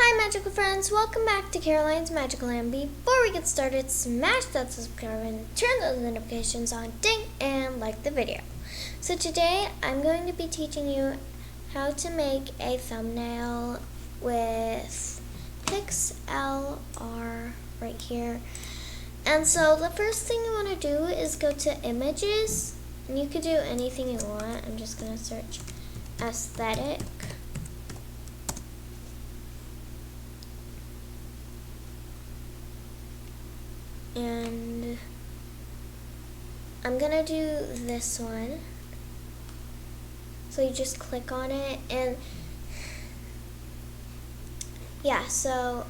Hi magical friends, welcome back to Caroline's Magical Land. Before we get started, smash that subscribe button, turn those notifications on, ding, and like the video. So today I'm going to be teaching you how to make a thumbnail with Pixlr right here. And so the first thing you want to do is go to images, and you could do anything you want. I'm just going to search aesthetic. And I'm gonna do this one. So you just click on it, and yeah, so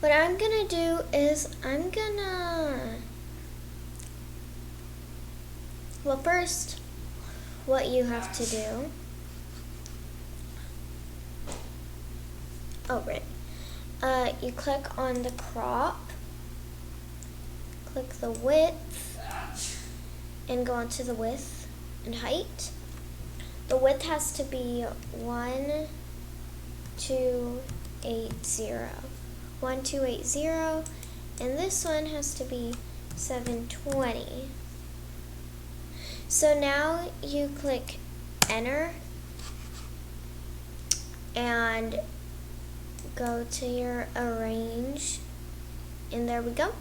what I'm gonna do is well, first, what you have to do, you click on the crop, click the width, and go onto the width and height. The width has to be 1280, and this one has to be 720. So now you click enter and go to your arrange, and there we go.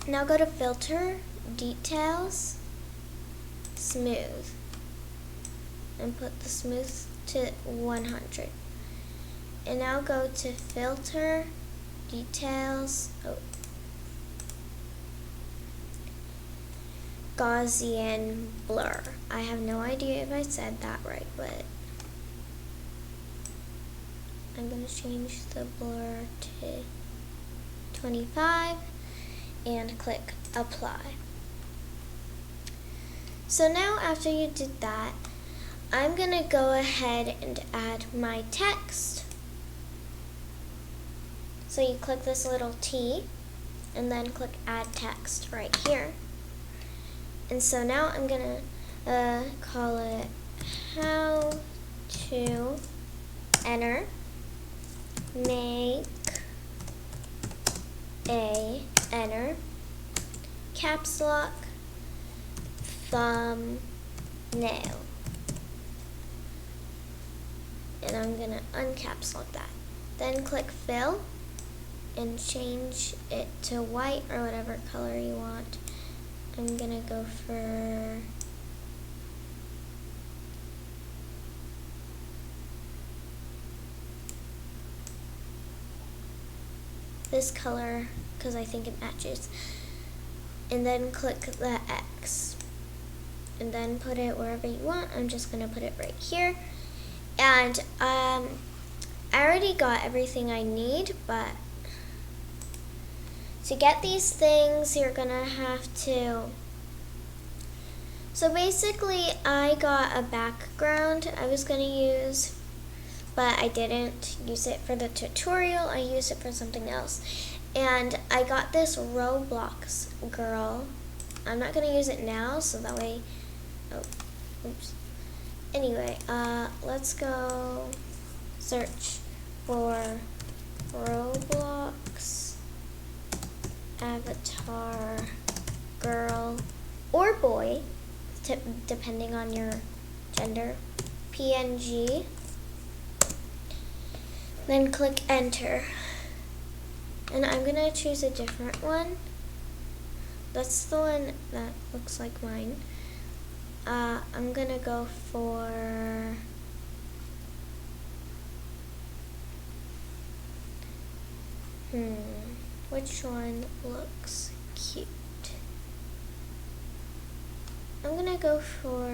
Now go to filter, details, smooth, and put the smooth to 100. And now go to filter, details, Gaussian blur. I have no idea if I said that right, but I'm going to change the blur to 25 and click apply. So now after you did that, I'm going to go ahead and add my text. So you click this little T and then click add text right here. And so now I'm going to call it how to enter make a enter caps lock thumbnail, and I'm gonna uncaps lock that. Then click fill and change it to white or whatever color you want. I'm gonna go for this color because I think it matches. And then click the X and then put it wherever you want. I'm just gonna put it right here. And I already got everything I need, but to get these things you're gonna have to, so basically I got a background I was gonna use, but I didn't use it for the tutorial. I used it for something else. And I got this Roblox girl. I'm not going to use it now, so that way, Anyway, let's go search for Roblox avatar girl or boy, depending on your gender, PNG. Then click enter. And I'm going to choose a different one. That's the one that looks like mine. I'm going to go for which one looks cute? I'm going to go for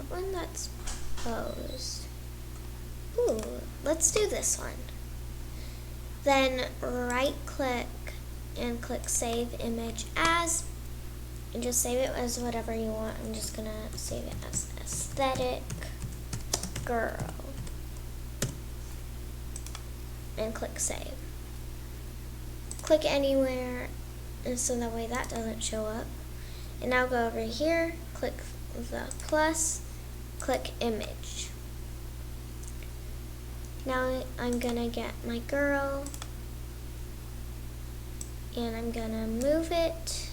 one that's posed. Ooh, let's do this one. Then right click and click save image as, and just save it as whatever you want. I'm just gonna save it as aesthetic girl. and click save. Click anywhere, and so that way that doesn't show up. And now go over here, click the plus, click image. Now I'm gonna get my girl, and I'm gonna move it.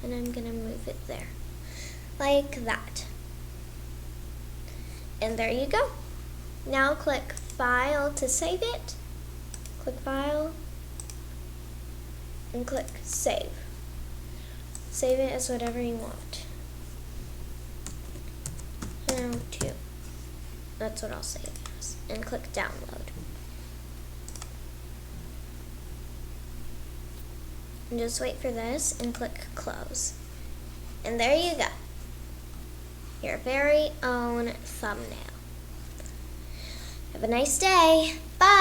And I'm gonna move it there, like that. And there you go. Now click File to save it. Click File, and click Save. Save it as whatever you want. Now 2. That's what I'll save it as. And click Download. And just wait for this and click Close. And there you go. Your very own thumbnail. Have a nice day. Bye.